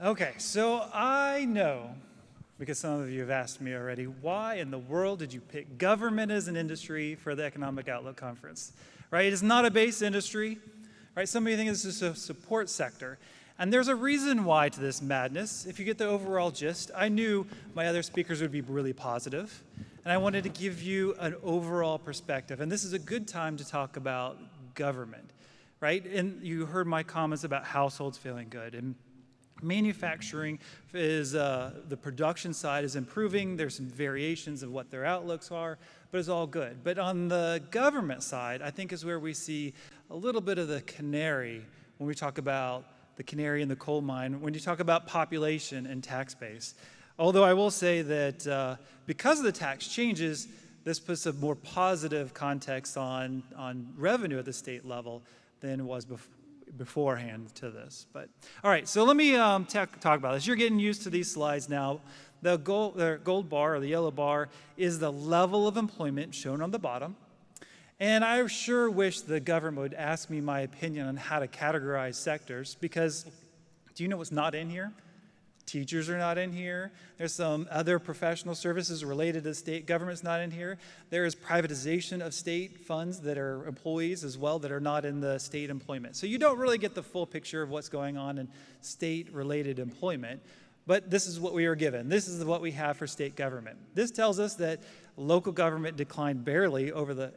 Okay, so I know, because some of you have asked me already, why in the world did you pick government as an industry for the Economic Outlook Conference? Right? It is not a base industry. Right? Some of you think it's just a support sector. And there's a reason why to this madness. If you get the overall gist, I knew my other speakers would be really positive, and I wanted to give you an overall perspective. And this is a good time to talk about government, right? And you heard my comments about households feeling good. And manufacturing is, the production side is improving. There's some variations of what their outlooks are, but it's all good. But on the government side, I think is where we see a little bit of the canary when we talk about the canary in the coal mine, when you talk about population and tax base. Although I will say that because of the tax changes, this puts a more positive context on revenue at the state level than it was beforehand to this. But all right, so let me talk about this. You're getting used to these slides now. The gold bar or the yellow bar is the level of employment shown on the bottom. And I sure wish the government would ask me my opinion on how to categorize sectors, because do you know what's not in here? Teachers are not in here. There's some other professional services related to state government's not in here. There is privatization of state funds that are employees as well that are not in the state employment. So you don't really get the full picture of what's going on in state-related employment, but this is what we are given. This is what we have for state government. This tells us that local government declined barely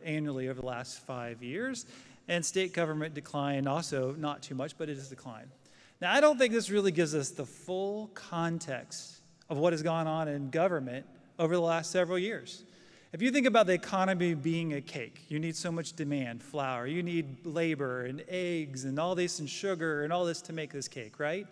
annually over the last 5 years, and state government declined also not too much, but it has declined. Now, I don't think this really gives us the full context of what has gone on in government over the last several years. If you think about the economy being a cake, you need so much demand, flour, you need labor and eggs and all this and sugar and all this to make this cake, right?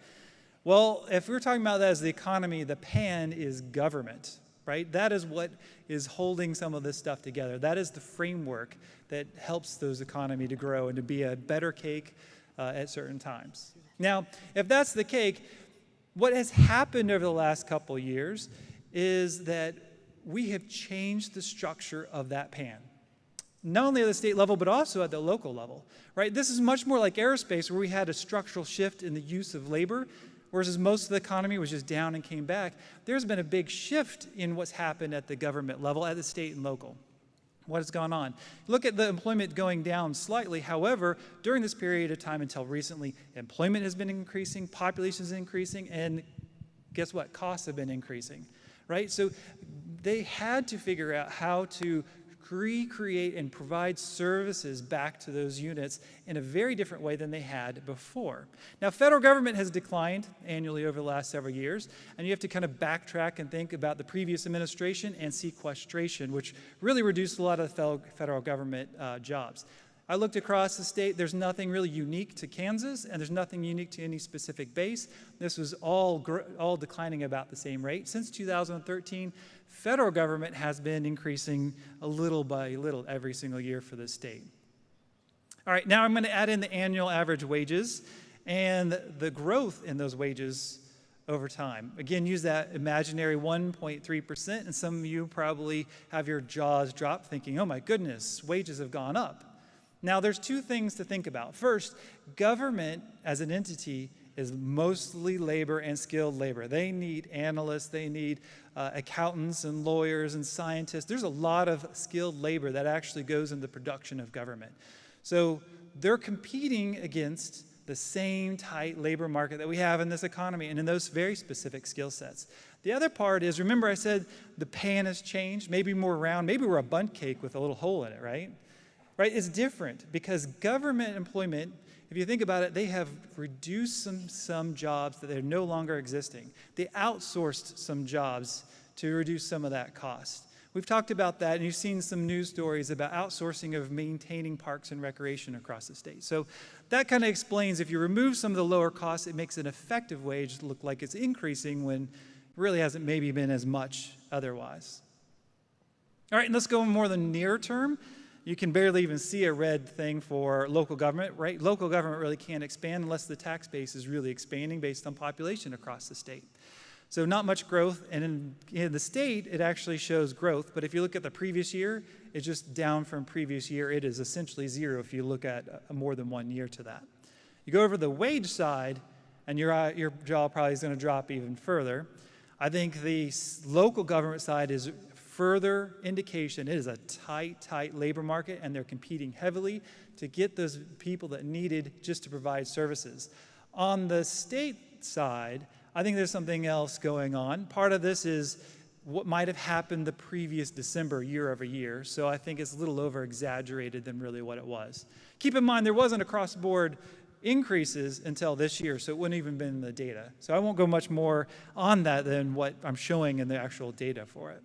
Well, if we're talking about that as the economy, the pan is government, right? That is what is holding some of this stuff together. That is the framework that helps those economy to grow and to be a better cake at certain times. Now, if that's the cake, what has happened over the last couple years is that we have changed the structure of that pan. Not only at the state level, but also at the local level, right? This is much more like aerospace, where we had a structural shift in the use of labor, whereas most of the economy was just down and came back. There's been a big shift in what's happened at the government level, at the state and local. What has gone on? Look at the employment going down slightly. However, during this period of time until recently, employment has been increasing, population is increasing, and guess what? Costs have been increasing, right? So they had to figure out how to recreate and provide services back to those units in a very different way than they had before. Now, federal government has declined annually over the last several years, and you have to kind of backtrack and think about the previous administration and sequestration, which really reduced a lot of the federal government jobs. I looked across the state. There's nothing really unique to Kansas, and there's nothing unique to any specific base. This was all declining about the same rate. Since 2013, federal government has been increasing a little by little every single year for the state. All right, now I'm going to add in the annual average wages and the growth in those wages over time. Again, use that imaginary 1.3%, and some of you probably have your jaws drop thinking, oh my goodness, wages have gone up. Now, there's two things to think about. First, government as an entity is mostly labor and skilled labor. They need analysts, they need accountants and lawyers and scientists. There's a lot of skilled labor that actually goes in the production of government. So they're competing against the same tight labor market that we have in this economy and in those very specific skill sets. The other part is, remember I said the pan has changed, maybe more round, maybe we're a bundt cake with a little hole in it, right? Right, it's different because government employment, if you think about it, they have reduced some jobs that they're no longer existing. They outsourced some jobs to reduce some of that cost. We've talked about that, and you've seen some news stories about outsourcing of maintaining parks and recreation across the state. So that kind of explains, if you remove some of the lower costs, it makes an effective wage look like it's increasing when it really hasn't maybe been as much otherwise. All right, and let's go more the near term. You can barely even see a red thing for local government, right? Local government really can't expand unless the tax base is really expanding based on population across the state. So not much growth, and in the state, it actually shows growth, but if you look at the previous year, it's just down from previous year. It is essentially zero if you look at more than 1 year to that. You go over the wage side, and your jaw probably is going to drop even further. I think the local government side is further indication it is a tight labor market, and they're competing heavily to get those people that needed just to provide services. On the state side, I think there's something else going on. Part of this is what might have happened the previous December, year over year. So I think it's a little over-exaggerated than really what it was. Keep in mind, there wasn't across-the-board increases until this year, so it wouldn't even been in the data. So I won't go much more on that than what I'm showing in the actual data for it.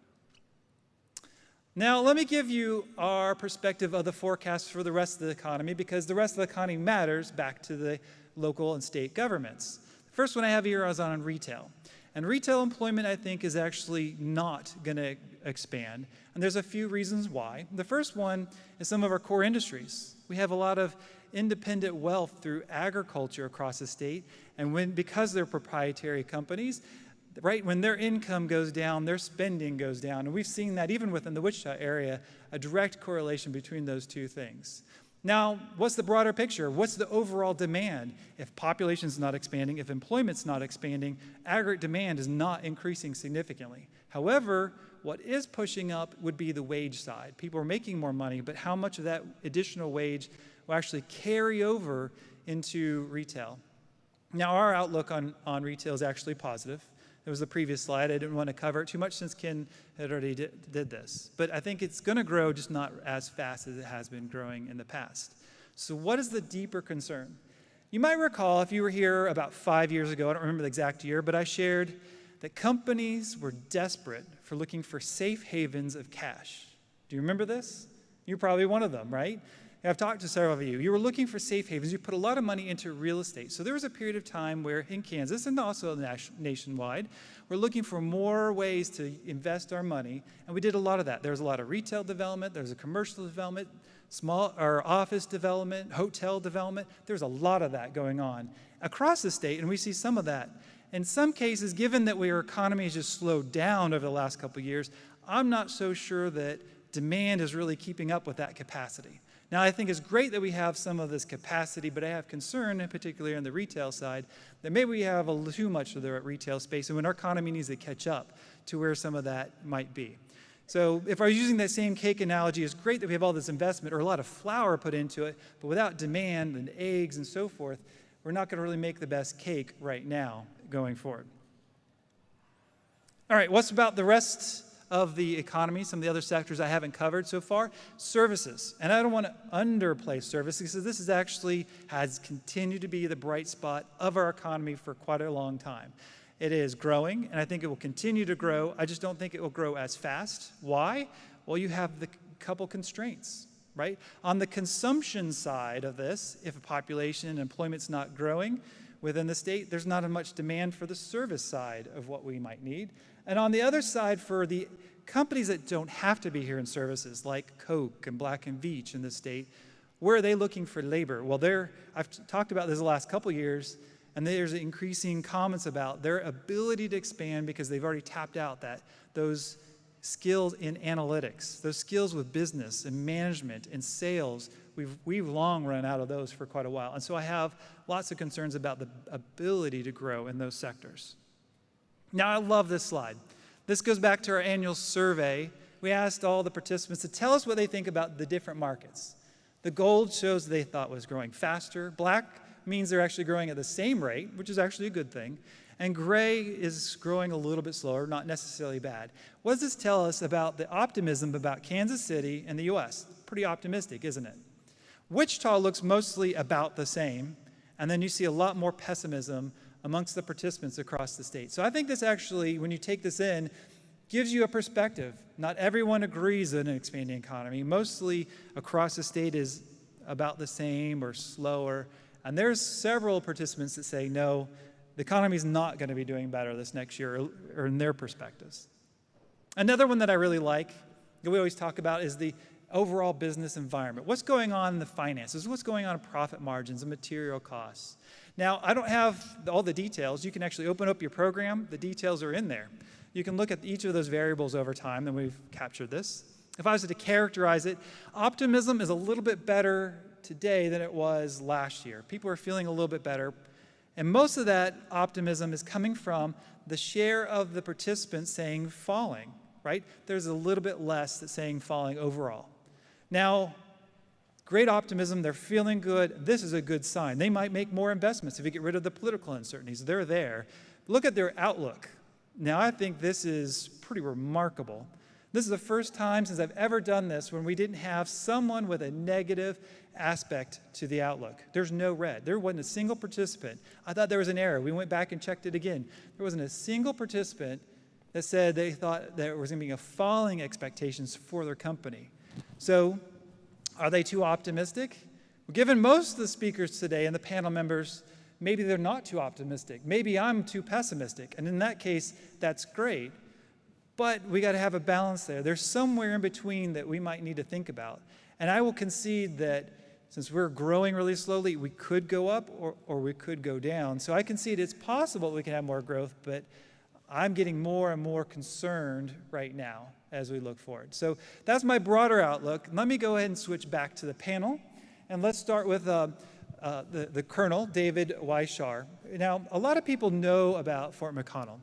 Now, let me give you our perspective of the forecast for the rest of the economy, because the rest of the economy matters back to the local and state governments. The first one I have here is on retail. And retail employment, I think, is actually not going to expand. And there's a few reasons why. The first one is some of our core industries. We have a lot of independent wealth through agriculture across the state. And because they're proprietary companies, right, when their income goes down, their spending goes down. And we've seen that even within the Wichita area, a direct correlation between those two things. Now, what's the broader picture? What's the overall demand? If population is not expanding, if employment's not expanding, aggregate demand is not increasing significantly. However, what is pushing up would be the wage side. People are making more money, but how much of that additional wage will actually carry over into retail? Now, our outlook on retail is actually positive. It was the previous slide. I didn't want to cover it too much since Ken had already did this. But I think it's going to grow, just not as fast as it has been growing in the past. So what is the deeper concern? You might recall, if you were here about 5 years ago, I don't remember the exact year, but I shared that companies were desperate for looking for safe havens of cash. Do you remember this? You're probably one of them, right? I've talked to several of you. You were looking for safe havens. You put a lot of money into real estate. So there was a period of time where in Kansas and also nationwide, we're looking for more ways to invest our money, and we did a lot of that. There was a lot of retail development. There was a commercial development, office development, hotel development. There's a lot of that going on across the state, and we see some of that. In some cases, given that our economy has just slowed down over the last couple of years, I'm not so sure that demand is really keeping up with that capacity. Now, I think it's great that we have some of this capacity, but I have concern, in particular on the retail side, that maybe we have too much of the retail space, and when our economy needs to catch up to where some of that might be. So if I was using that same cake analogy, it's great that we have all this investment or a lot of flour put into it, but without demand and eggs and so forth, we're not going to really make the best cake right now going forward. All right, what's about the rest of the economy, some of the other sectors I haven't covered so far? Services. And I don't want to underplay services, because this has continued to be the bright spot of our economy for quite a long time. It is growing, and I think it will continue to grow. I just don't think it will grow as fast. Why? Well, you have the couple constraints, right? On the consumption side of this, if a population and employment's not growing within the state, there's not as much demand for the service side of what we might need. And on the other side, for the companies that don't have to be here in services, like Coke and Black & Veatch in the state, where are they looking for labor? Well, I've talked about this the last couple of years, and there's increasing comments about their ability to expand because they've already tapped out those skills in analytics, those skills with business and management and sales. We've long run out of those for quite a while. And so I have lots of concerns about the ability to grow in those sectors. Now, I love this slide. This goes back to our annual survey. We asked all the participants to tell us what they think about the different markets. The gold shows they thought was growing faster. Black means they're actually growing at the same rate, which is actually a good thing. And gray is growing a little bit slower, not necessarily bad. What does this tell us about the optimism about Kansas City and the U.S.? Pretty optimistic, isn't it? Wichita looks mostly about the same, and then you see a lot more pessimism amongst the participants across the state. So I think this actually, when you take this in, gives you a perspective. Not everyone agrees in an expanding economy. Mostly across the state is about the same or slower. And there's several participants that say, no, the economy is not going to be doing better this next year, or in their perspectives. Another one that I really like, that we always talk about, is the overall business environment. What's going on in the finances? What's going on in profit margins and material costs? Now, I don't have all the details. You can actually open up your program. The details are in there. You can look at each of those variables over time, and we've captured this. If I was to characterize it, optimism is a little bit better today than it was last year. People are feeling a little bit better. And most of that optimism is coming from the share of the participants saying falling, right? There's a little bit less that's saying falling overall. Now, great optimism, they're feeling good. This is a good sign. They might make more investments if you get rid of the political uncertainties. They're there. Look at their outlook. Now, I think this is pretty remarkable. This is the first time since I've ever done this when we didn't have someone with a negative aspect to the outlook. There's no red. There wasn't a single participant. I thought there was an error. We went back and checked it again. There wasn't a single participant that said they thought there was going to be a falling expectations for their company. So, are they too optimistic? Well, given most of the speakers today and the panel members, maybe they're not too optimistic. Maybe I'm too pessimistic. And in that case, that's great. But we got to have a balance there. There's somewhere in between that we might need to think about. And I will concede that since we're growing really slowly, we could go up or we could go down. So I concede it's possible we can have more growth, but I'm getting more and more concerned right now as we look forward. So that's my broader outlook. Let me go ahead and switch back to the panel. And let's start with the Colonel, David Weishaar. Now, a lot of people know about Fort McConnell.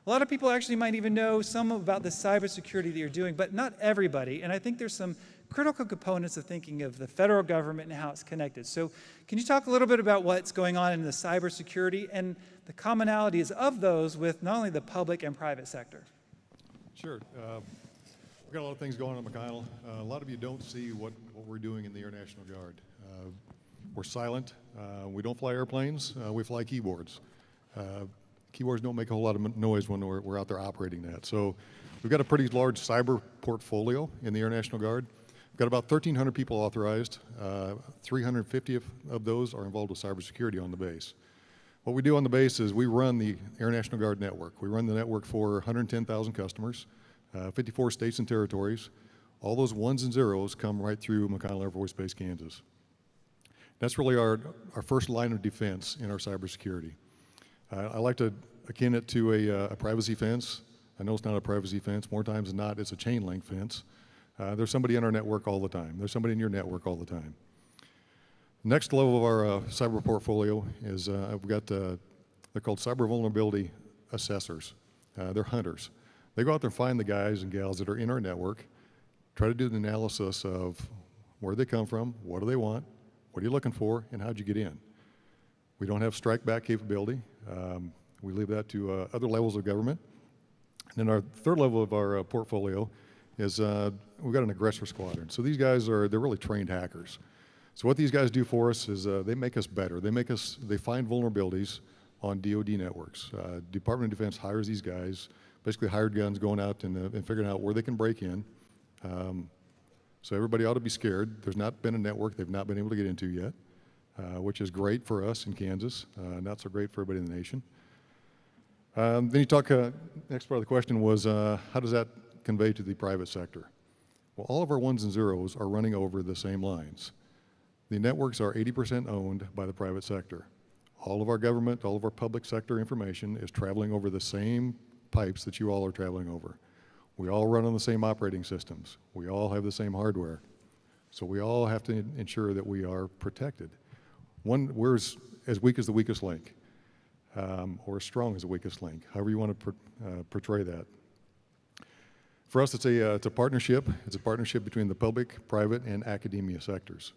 A lot of people actually might even know some about the cybersecurity that you're doing, but not everybody. And I think there's some critical components of thinking of the federal government and how it's connected. So can you talk a little bit about what's going on in the cybersecurity and the commonalities of those with not only the public and private sector? Sure. We've got a lot of things going on in McConnell. A lot of you don't see what we're doing in the Air National Guard. We're silent. We don't fly airplanes. We fly keyboards. Keyboards don't make a whole lot of noise when we're out there operating that. So we've got a pretty large cyber portfolio in the Air National Guard. We've got about 1,300 people authorized. 350 of those are involved with cybersecurity on the base. What we do on the base is we run the Air National Guard network. We run the network for 110,000 customers, 54 states and territories. All those ones and zeros come right through McConnell Air Force Base, Kansas. That's really our first line of defense in our cybersecurity. I like to akin it to a privacy fence. I know it's not a privacy fence. More times than not, it's a chain link fence. There's somebody in our network all the time. There's somebody in your network all the time. Next level of our cyber portfolio is we've got, they're called cyber vulnerability assessors. They're hunters. They go out there and find the guys and gals that are in our network, try to do the analysis of where they come from, what do they want, what are you looking for, and how'd you get in. We don't have strike back capability. We leave that to other levels of government. And then our third level of our portfolio is we've got an aggressor squadron. So these guys they're really trained hackers. So what these guys do for us is they make us better. They find vulnerabilities on DoD networks. Department of Defense hires these guys, basically hired guns going out and figuring out where they can break in. So everybody ought to be scared. There's not been a network they've not been able to get into yet. Which is great for us in Kansas, not so great for everybody in the nation. Then you talk, next part of the question was, how does that convey to the private sector? Well, all of our ones and zeros are running over the same lines. The networks are 80% owned by the private sector. All of our government, all of our public sector information is traveling over the same pipes that you all are traveling over. We all run on the same operating systems. We all have the same hardware. So we all have to ensure that we are protected. We're as weak as the weakest link, or as strong as the weakest link, however you want to portray that. For us, it's a partnership. It's a partnership between the public, private, and academia sectors.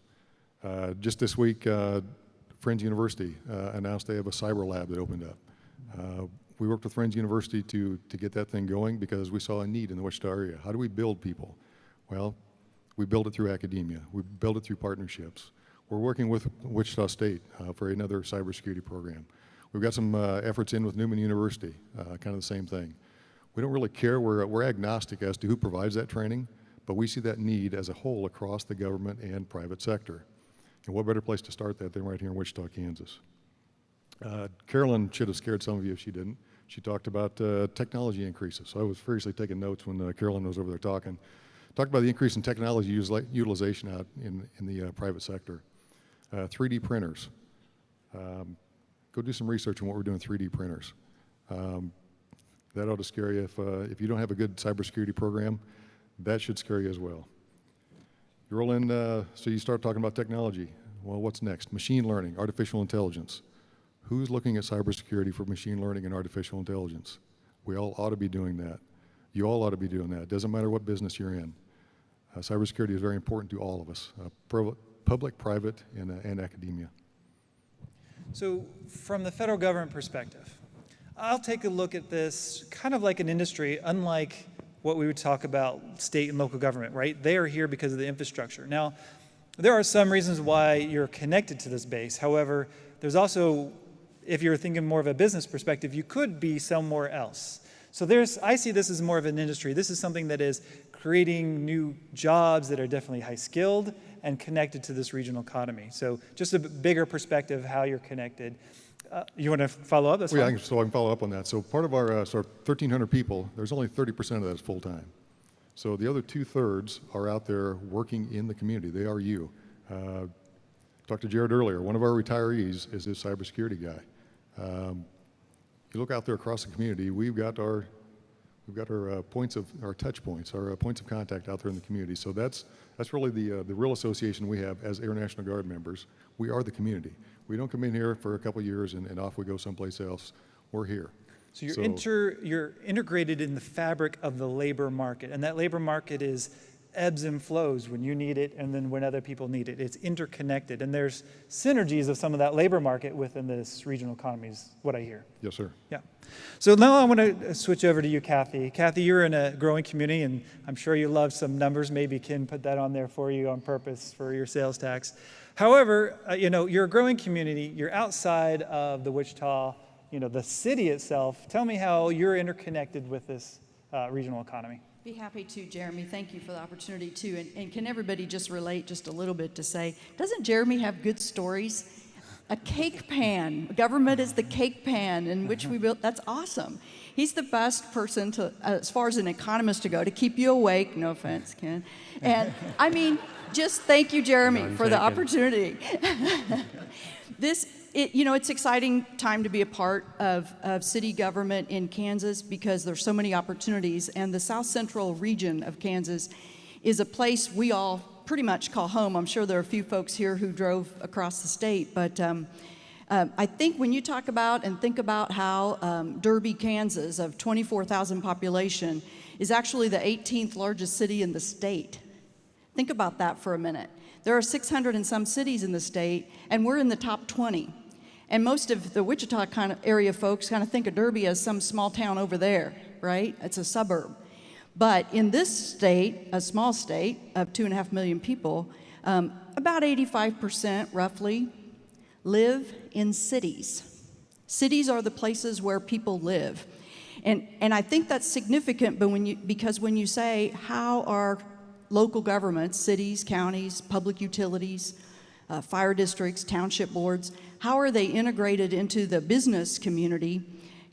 Just this week, Friends University announced they have a cyber lab that opened up. We worked with Friends University to get that thing going because we saw a need in the Wichita area. How do we build people? Well, we build it through academia. We build it through partnerships. We're working with Wichita State for another cybersecurity program. We've got some efforts in with Newman University, kind of the same thing. We don't really care. We're agnostic as to who provides that training, but we see that need as a whole across the government and private sector. And what better place to start that than right here in Wichita, Kansas? Carolyn should have scared some of you if she didn't. She talked about technology increases. So I was furiously taking notes when Carolyn was over there talking. Talked about the increase in technology utilization out in the private sector. 3D printers. Go do some research on what we're doing with 3D printers. That ought to scare you. If you don't have a good cybersecurity program, that should scare you as well. You roll in, so you start talking about technology. Well, what's next? Machine learning, artificial intelligence. Who's looking at cybersecurity for machine learning and artificial intelligence? We all ought to be doing that. You all ought to be doing that. It doesn't matter what business you're in. Cybersecurity is very important to all of us, public, private, and academia. So from the federal government perspective, I'll take a look at this kind of like an industry, unlike what we would talk about state and local government, right? They are here because of the infrastructure. Now, there are some reasons why you're connected to this base. However, there's also, if you're thinking more of a business perspective, you could be somewhere else. So I see this as more of an industry. This is something that is creating new jobs that are definitely high skilled and connected to this regional economy. So just a bigger perspective how you're connected. You want to follow up? That's fine. So I can follow up on that. So part of our 1,300 people, there's only 30% of that is full-time. So the other 2/3 are out there working in the community. They are you. Talked to Jared earlier. One of our retirees is this cybersecurity guy. You look out there across the community. We've got our touch points, our points of contact out there in the community. So that's really the real association we have as Air National Guard members. We are the community. We don't come in here for a couple years and off we go someplace else. We're here. So you're integrated in the fabric of the labor market, and that labor market is ebbs and flows when you need it and then when other people need it. It's interconnected, and there's synergies of some of that labor market within this regional economy is what I hear. Yes, sir. Yeah. So now I want to switch over to you, Kathy. Kathy, you're in a growing community, and I'm sure you love some numbers. Maybe Ken put that on there for you on purpose for your sales tax. However, you're a growing community. You're outside of the Wichita, the city itself. Tell me how you're interconnected with this regional economy. Be happy to, Jeremy. Thank you for the opportunity too. And can everybody just relate just a little bit to say, doesn't Jeremy have good stories? A cake pan. Government is the cake pan in which we built. That's awesome. He's the best person to, as far as an economist to go, to keep you awake. No offense, Ken. And I mean, just thank you, Jeremy, for the opportunity. It's exciting time to be a part of city government in Kansas because there's so many opportunities, and the South Central region of Kansas is a place we all pretty much call home. I'm sure there are a few folks here who drove across the state, but I think when you talk about and think about how Derby, Kansas, of 24,000 population, is actually the 18th largest city in the state. Think about that for a minute. There are 600 and some cities in the state, and we're in the top 20. And most of the Wichita kind of area folks kind of think of Derby as some small town over there, right? It's a suburb. But in this state, a small state of 2.5 million people, about 85% roughly live in cities. Cities are the places where people live. And I think that's significant, but because when you say how are local governments, cities, counties, public utilities, fire districts, township boards, how are they integrated into the business community?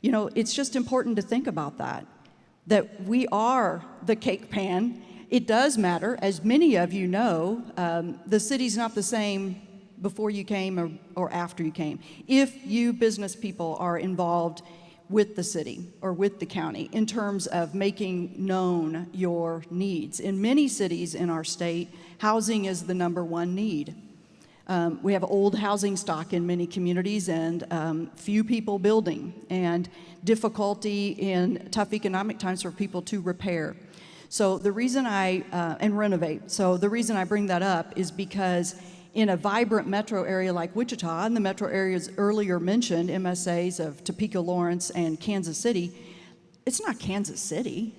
It's just important to think about that we are the cake pan. It does matter, as many of you know, the city's not the same before you came or after you came. If you business people are involved with the city or with the county in terms of making known your needs. In many cities in our state, housing is the #1 need. We have old housing stock in many communities and few people building and difficulty in tough economic times for people to repair. So the reason and renovate. So the reason I bring that up is because in a vibrant metro area like Wichita, and the metro areas earlier mentioned, MSAs of Topeka, Lawrence, and Kansas City, it's not Kansas City.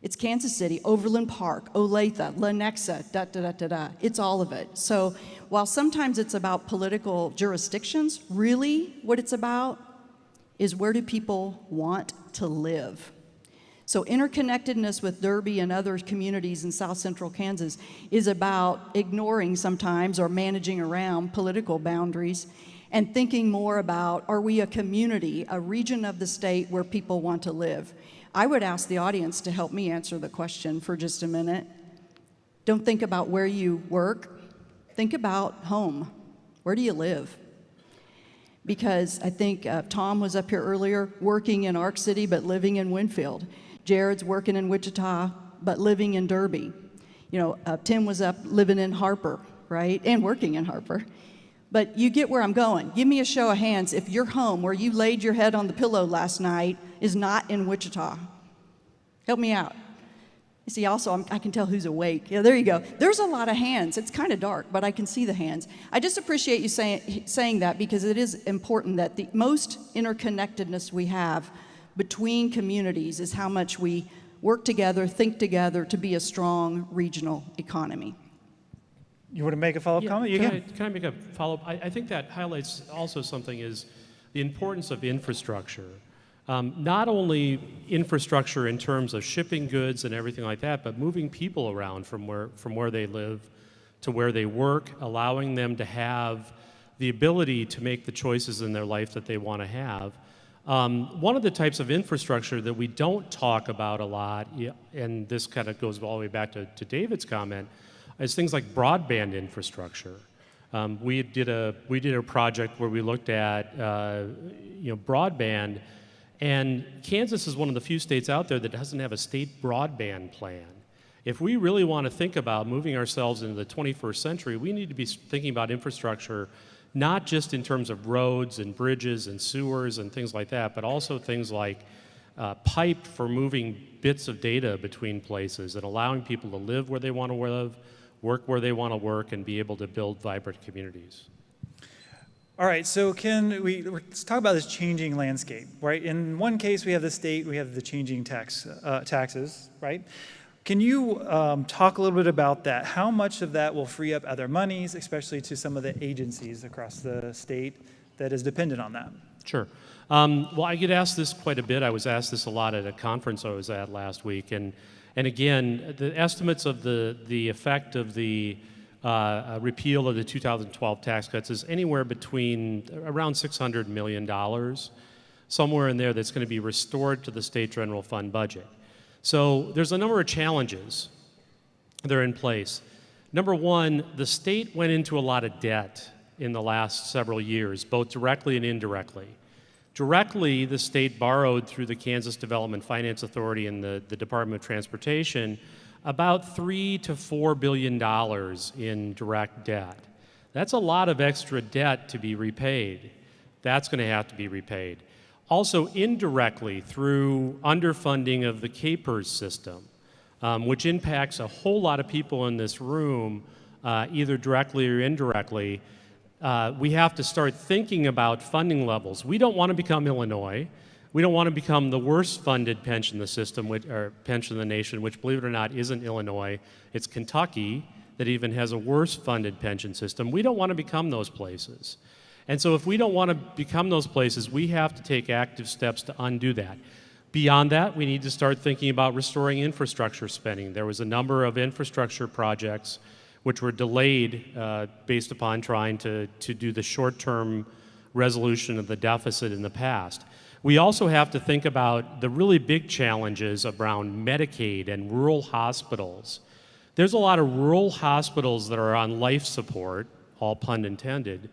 It's Kansas City, Overland Park, Olathe, Lenexa, da-da-da-da-da. It's all of it. So while sometimes it's about political jurisdictions, really what it's about is where do people want to live? So interconnectedness with Derby and other communities in South Central Kansas is about ignoring sometimes or managing around political boundaries and thinking more about, are we a community, a region of the state where people want to live? I would ask the audience to help me answer the question for just a minute. Don't think about where you work. Think about home. Where do you live? Because I think Tom was up here earlier working in Ark City but living in Winfield. Jared's working in Wichita but living in Derby. Tim was up living in Harper, right? And working in Harper. But you get where I'm going. Give me a show of hands if your home where you laid your head on the pillow last night is not in Wichita. Help me out. You see, also, I can tell who's awake. Yeah, there you go. There's a lot of hands. It's kind of dark, but I can see the hands. I just appreciate you saying that, because it is important that the most interconnectedness we have between communities is how much we work together, think together to be a strong regional economy. You want to make a follow-up comment? You can. Can I make a follow-up? I think that highlights also something is the importance of infrastructure. Not only infrastructure in terms of shipping goods and everything like that, but moving people around from where they live to where they work, allowing them to have the ability to make the choices in their life that they want to have. One of the types of infrastructure that we don't talk about a lot, and this kind of goes all the way back to David's comment, is things like broadband infrastructure. We did a project where we looked at broadband. And Kansas is one of the few states out there that doesn't have a state broadband plan. If we really want to think about moving ourselves into the 21st century, we need to be thinking about infrastructure, not just in terms of roads and bridges and sewers and things like that, but also things like pipe for moving bits of data between places and allowing people to live where they want to live, work where they want to work, and be able to build vibrant communities. All right, so let's talk about this changing landscape, right? In one case, we have the state, we have the changing taxes, right? Can you talk a little bit about that? How much of that will free up other monies, especially to some of the agencies across the state that is dependent on that? Sure. Well, I get asked this quite a bit. I was asked this a lot at a conference I was at last week. And again, the estimates of the effect of the repeal of the 2012 tax cuts is anywhere between around $600 million, somewhere in there that's going to be restored to the state general fund budget. So there's a number of challenges that are in place. Number one, the state went into a lot of debt in the last several years, both directly and indirectly. Directly, the state borrowed through the Kansas Development Finance Authority and the Department of Transportation about $3 to $4 billion in direct debt. That's a lot of extra debt to be repaid. That's going to have to be repaid. Also, indirectly, through underfunding of the KPERS system, which impacts a whole lot of people in this room, either directly or indirectly, we have to start thinking about funding levels. We don't want to become Illinois. We don't want to become the worst funded pension in the system, or pension in the nation, which, believe it or not, isn't Illinois. It's Kentucky that even has a worse funded pension system. We don't want to become those places. And so if we don't want to become those places, we have to take active steps to undo that. Beyond that, we need to start thinking about restoring infrastructure spending. There was a number of infrastructure projects which were delayed based upon trying to do the short-term resolution of the deficit in the past. We also have to think about the really big challenges around Medicaid and rural hospitals. There's a lot of rural hospitals that are on life support, all pun intended,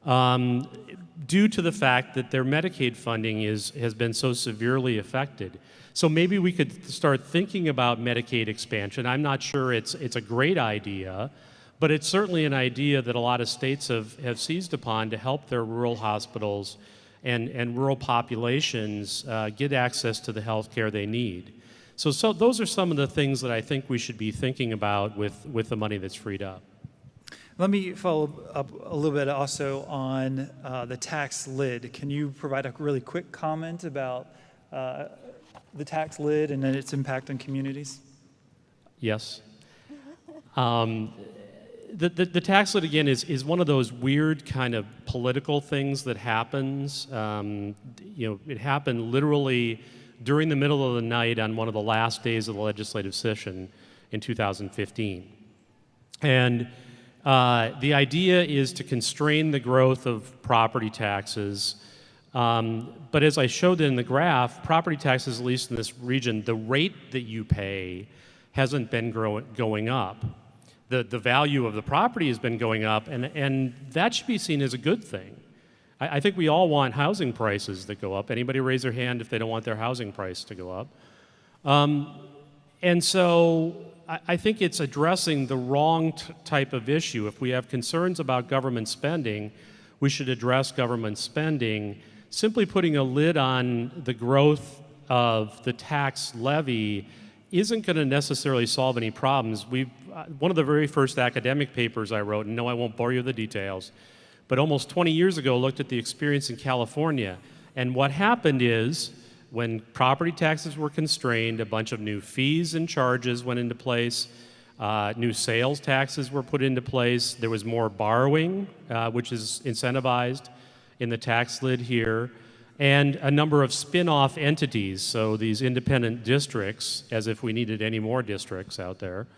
due to the fact that their Medicaid funding has been so severely affected. So maybe we could start thinking about Medicaid expansion. I'm not sure it's a great idea, but it's certainly an idea that a lot of states have seized upon to help their rural hospitals and rural populations get access to the health care they need. So those are some of the things that I think we should be thinking about with the money that's freed up. Let me follow up a little bit also on the tax lid. Can you provide a really quick comment about the tax lid and its impact on communities? Yes. The tax lid, again, is one of those weird kind of political things that happens. It happened literally during the middle of the night on one of the last days of the legislative session in 2015. And the idea is to constrain the growth of property taxes. But as I showed in the graph, property taxes, at least in this region, the rate that you pay hasn't been going up. The value of the property has been going up, and that should be seen as a good thing. I think we all want housing prices that go up. Anybody raise their hand if they don't want their housing price to go up? And so I think it's addressing the wrong type of issue. If we have concerns about government spending, we should address government spending. Simply putting a lid on the growth of the tax levy isn't going to necessarily solve any problems. One of the very first academic papers I wrote, and no, I won't bore you with the details, but almost 20 years ago looked at the experience in California. And what happened is, when property taxes were constrained, a bunch of new fees and charges went into place, new sales taxes were put into place, there was more borrowing, which is incentivized in the tax lid here, and a number of spin-off entities, so these independent districts, as if we needed any more districts out there,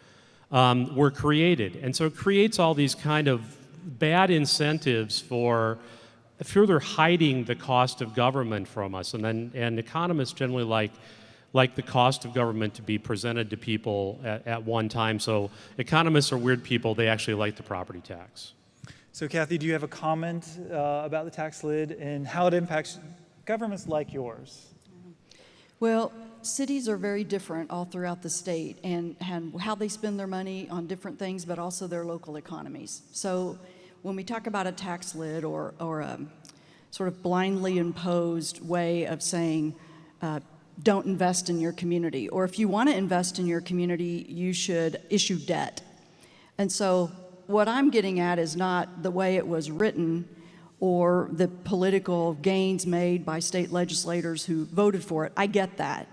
were created. And so it creates all these kind of bad incentives for further hiding the cost of government from us. And economists generally like the cost of government to be presented to people at one time. So economists are weird people. They actually like the property tax. So Kathy, do you have a comment about the tax lid and how it impacts governments like yours? Well, cities are very different all throughout the state and how they spend their money on different things, but also their local economies. So when we talk about a tax lid or a sort of blindly imposed way of saying, don't invest in your community, or if you want to invest in your community, you should issue debt. And so what I'm getting at is not the way it was written or the political gains made by state legislators who voted for it. I get that.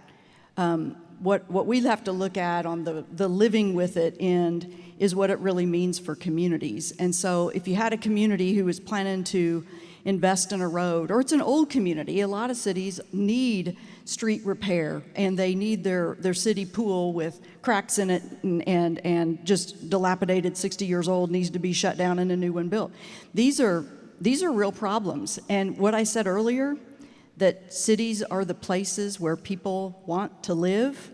What we have to look at on the living with it end is what it really means for communities. And so if you had a community who was planning to invest in a road, or it's an old community, a lot of cities need street repair, and they need their city pool with cracks in it and just dilapidated, 60 years old, needs to be shut down and a new one built. These are real problems. And what I said earlier, that cities are the places where people want to live.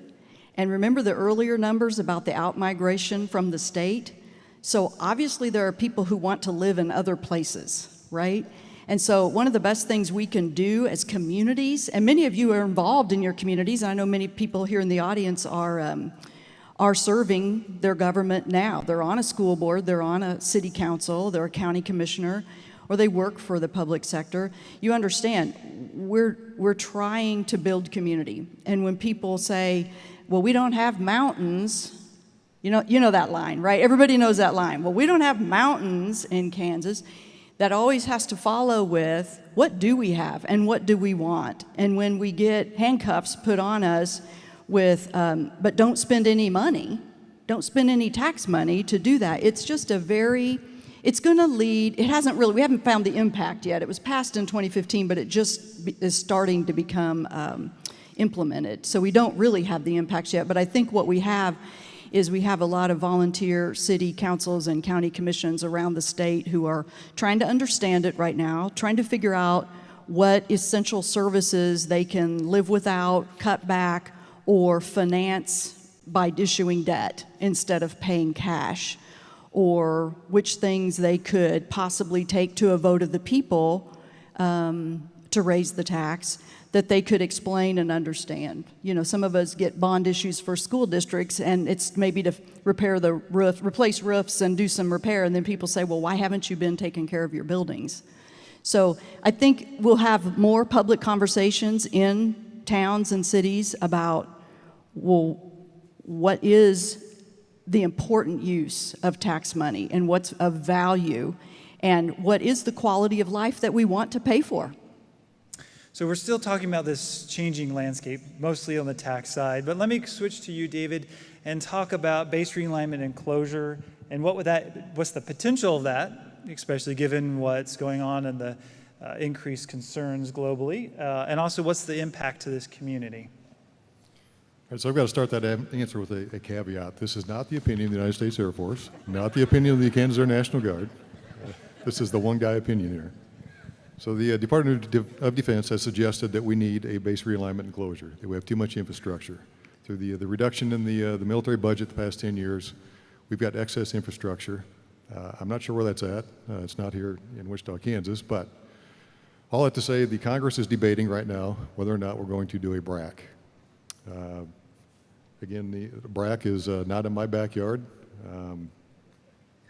And remember the earlier numbers about the outmigration from the state? So obviously there are people who want to live in other places, right? And so one of the best things we can do as communities, and many of you are involved in your communities, and I know many people here in the audience are serving their government now. They're on a school board, they're on a city council, they're a county commissioner, or they work for the public sector. You understand, we're trying to build community. And when people say, well, we don't have mountains, you know that line, right? Everybody knows that line. Well, we don't have mountains in Kansas. That always has to follow with, what do we have and what do we want? And when we get handcuffs put on us with, but don't spend any money, don't spend any tax money to do that, it's just it's going to lead, we haven't found the impact yet. It was passed in 2015, but it just is starting to become implemented. So we don't really have the impacts yet, but I think what we have is we have a lot of volunteer city councils and county commissions around the state who are trying to understand it right now, trying to figure out what essential services they can live without, cut back, or finance by issuing debt instead of paying cash, or which things they could possibly take to a vote of the people to raise the tax that they could explain and understand. You know, some of us get bond issues for school districts, and it's maybe to repair the roof, replace roofs and do some repair, and then people say, well, why haven't you been taking care of your buildings? So I think we'll have more public conversations in towns and cities about, well, what is the important use of tax money and what's of value, and what is the quality of life that we want to pay for. So we're still talking about this changing landscape, mostly on the tax side, but let me switch to you, David, and talk about base realignment and closure, and what's the potential of that, especially given what's going on and the increased concerns globally, and also what's the impact to this community? All right, so I've got to start that answer with a caveat. This is not the opinion of the United States Air Force, not the opinion of the Kansas Air National Guard. This is the one guy opinion here. So the Department of Defense has suggested that we need a base realignment and closure, that we have too much infrastructure. Through the reduction in the military budget the past 10 years, we've got excess infrastructure. I'm not sure where that's at. It's not here in Wichita, Kansas, but all that to say, the Congress is debating right now whether or not we're going to do a BRAC. Again, the BRAC is not in my backyard.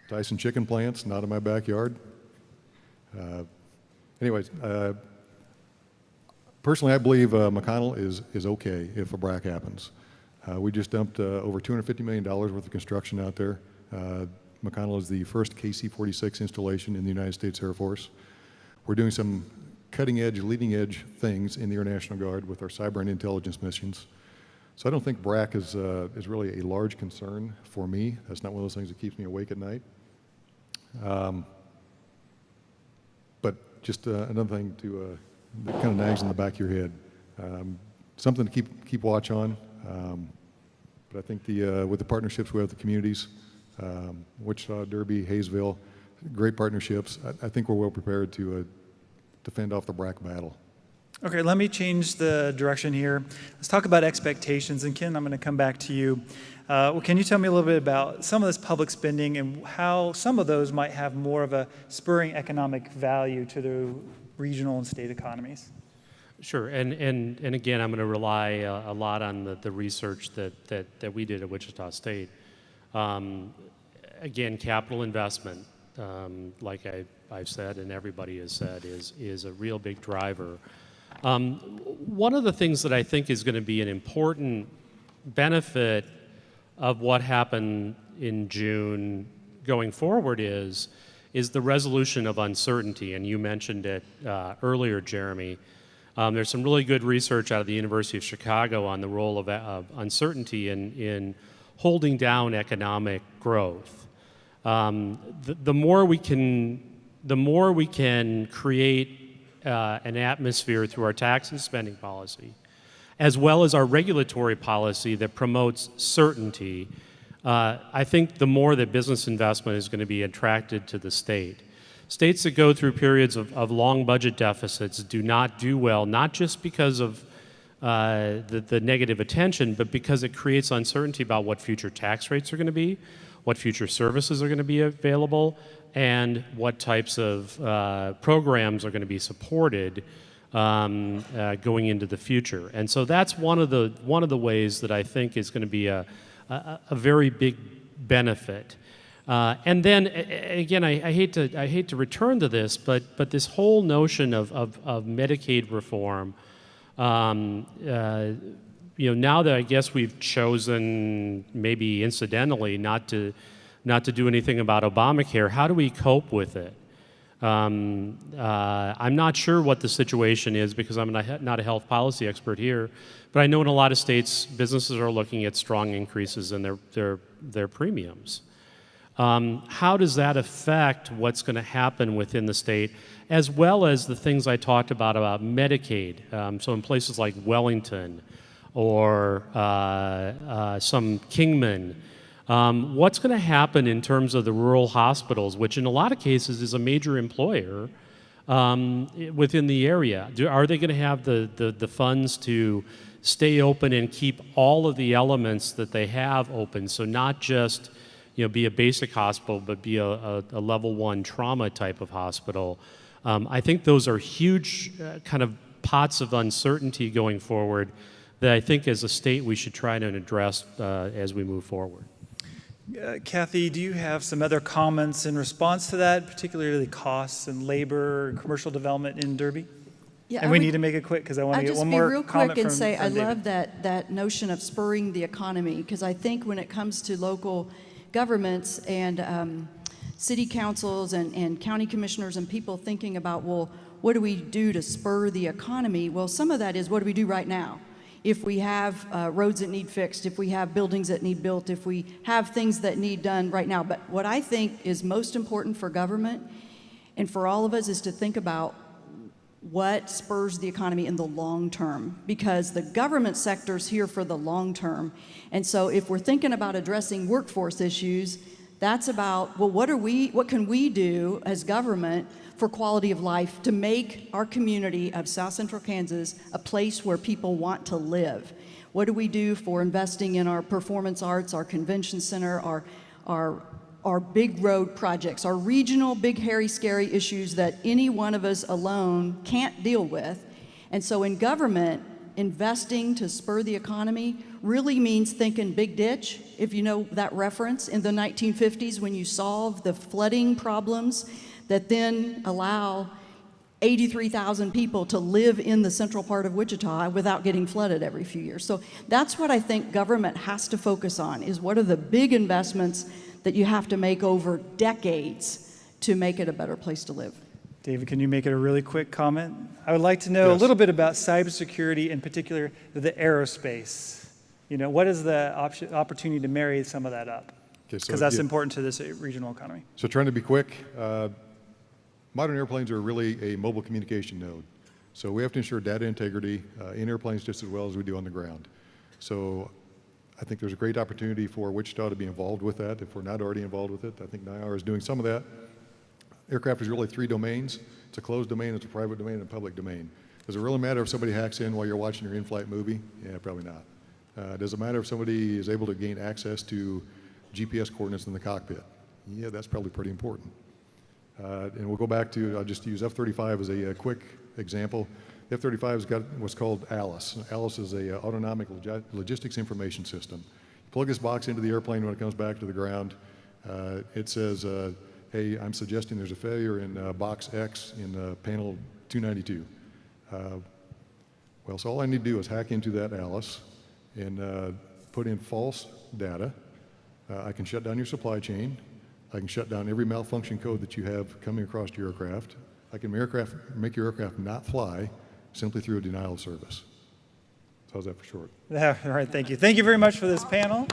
Tyson chicken plants, not in my backyard. Anyways, personally, I believe McConnell is okay if a BRAC happens. We just dumped over $250 million worth of construction out there. McConnell is the first KC-46 installation in the United States Air Force. We're doing some cutting-edge, leading-edge things in the Air National Guard with our cyber and intelligence missions. So I don't think BRAC is really a large concern for me. That's not one of those things that keeps me awake at night. But just another thing that kind of nags in the back of your head. Something to keep watch on. But I think with the partnerships we have with the communities, Wichita, Derby, Hayesville, great partnerships. I think we're well prepared to fend off the BRAC battle. Okay, let me change the direction here. Let's talk about expectations. And Ken, I'm going to come back to you. Can you tell me a little bit about some of this public spending and how some of those might have more of a spurring economic value to the regional and state economies? Sure, and again, I'm going to rely a lot on the research that we did at Wichita State. Again, capital investment, like I've said and everybody has said, is a real big driver. One of the things that I think is going to be an important benefit of what happened in June going forward is the resolution of uncertainty, and you mentioned it earlier, Jeremy. There's some really good research out of the University of Chicago on the role of uncertainty in holding down economic growth. The more we can create an atmosphere through our tax and spending policy, as well as our regulatory policy that promotes certainty, I think the more that business investment is going to be attracted to the state. States that go through periods of long budget deficits do not do well, not just because of the negative attention, but because it creates uncertainty about what future tax rates are going to be, what future services are going to be available, and what types of programs are going to be supported going into the future. And so that's one of the ways that I think is going to be a very big benefit. And then again, I hate to return to this, but this whole notion of Medicaid reform, now that I guess we've chosen, maybe incidentally, not to do anything about Obamacare, how do we cope with it? I'm not sure what the situation is because I'm not a health policy expert here, but I know in a lot of states, businesses are looking at strong increases in their premiums. How does that affect what's going to happen within the state, as well as the things I talked about Medicaid? So in places like Wellington or some Kingman, what's going to happen in terms of the rural hospitals, which in a lot of cases is a major employer within the area? Are they going to have the funds to stay open and keep all of the elements that they have open? So not just be a basic hospital, but be a level 1 trauma type of hospital. I think those are huge kind of pots of uncertainty going forward that I think as a state we should try to address as we move forward. Kathy, do you have some other comments in response to that, particularly costs and labor and commercial development in Derby? Yeah, and we need to make it quick because I want to get one more comment from I'll just be real quick and say I David. love that notion of spurring the economy, because I think when it comes to local governments and city councils and county commissioners and people thinking about, well, what do we do to spur the economy? Well, some of that is what do we do right now? If we have roads that need fixed, if we have buildings that need built, if we have things that need done right now. But what I think is most important for government and for all of us is to think about what spurs the economy in the long term, because the government sector is here for the long term. And so if we're thinking about addressing workforce issues, that's about, well, what can we do as government for quality of life to make our community of South Central Kansas a place where people want to live? What do we do for investing in our performance arts, our convention center, our big road projects, our regional big, hairy, scary issues that any one of us alone can't deal with? And so in government, investing to spur the economy really means thinking big ditch. If you know that reference, in the 1950s when you solve the flooding problems that then allow 83,000 people to live in the central part of Wichita without getting flooded every few years. So that's what I think government has to focus on, is what are the big investments that you have to make over decades to make it a better place to live. David, can you make it a really quick comment? I would like to know a little bit about cybersecurity, in particular the aerospace. You know, what is the opportunity to marry some of that up? Because that's important to this regional economy. So trying to be quick, modern airplanes are really a mobile communication node. So we have to ensure data integrity in airplanes just as well as we do on the ground. So I think there's a great opportunity for Wichita to be involved with that if we're not already involved with it. I think NIAR is doing some of that. Aircraft is really 3 domains. It's a closed domain, it's a private domain, and a public domain. Does it really matter if somebody hacks in while you're watching your in-flight movie? Yeah, probably not. Does it matter if somebody is able to gain access to GPS coordinates in the cockpit? Yeah, that's probably pretty important. And we'll go back to, I'll just use F-35 as a quick example. The F-35 has got what's called ALICE. ALICE is a autonomic logistics information system. You plug this box into the airplane when it comes back to the ground. It says, hey, I'm suggesting there's a failure in box X in panel 292. Well, so all I need to do is hack into that ALICE and put in false data. I can shut down your supply chain. I can shut down every malfunction code that you have coming across your aircraft. I can make your aircraft not fly simply through a denial of service. So how's that for short? Yeah, all right, thank you. Thank you very much for this panel.